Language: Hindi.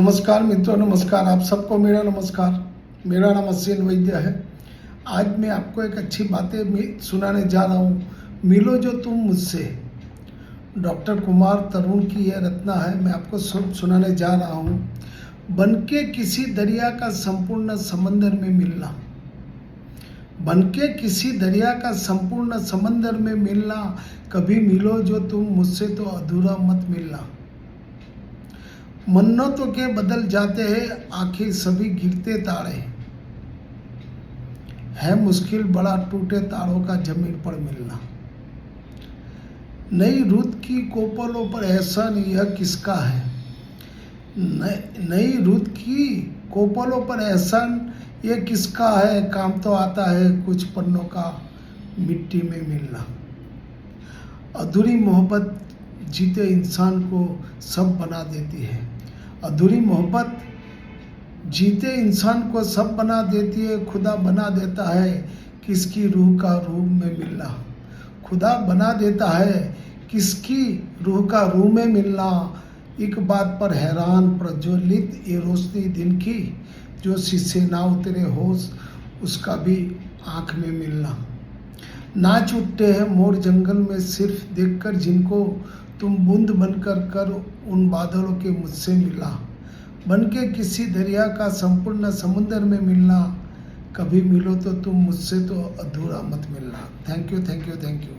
नमस्कार मित्रों, नमस्कार। आप सबको मेरा नमस्कार। मेरा नाम अश्विन वैद्य है। आज मैं आपको एक अच्छी बातें सुनाने जा रहा हूँ। मिलो जो तुम मुझसे, डॉक्टर कुमार तरुण की यह रचना है। मैं आपको सुनाने जा रहा हूँ। बनके किसी दरिया का संपूर्ण समंदर में मिलना, बनके किसी दरिया का संपूर्ण समंदर में मिलना, कभी मिलो जो तुम मुझसे तो अधूरा मत मिलना। मन्नतों के बदल जाते हैं आखिर सभी गिरते तारे, है मुश्किल बड़ा टूटे तारों का जमीन पर मिलना। नई रुत की कोपलों पर एहसान यह किसका है, नई रुत की कोपलों पर एहसान यह किसका है। काम तो आता है कुछ पन्नों का मिट्टी में मिलना। अधूरी मोहब्बत जीते इंसान को सब बना देती है, अधूरी मोहब्बत जीते इंसान को सब बना देती है। खुदा बना देता है किसकी रूह का रूह में मिलना, खुदा बना देता है किसकी रूह का रूह में मिलना। एक बात पर हैरान प्रज्वलित ये रोशनी दिन की, जो शीशे ना उतरे होश उसका भी आँख में मिलना। नाच उठते हैं मोर जंगल में सिर्फ देखकर जिनको, तुम बूंद बनकर कर उन बादलों के मुझसे मिला। बनके किसी दरिया का संपूर्ण समुद्र में मिलना, कभी मिलो तो तुम मुझसे तो अधूरा मत मिलना। Thank you, thank you, thank you.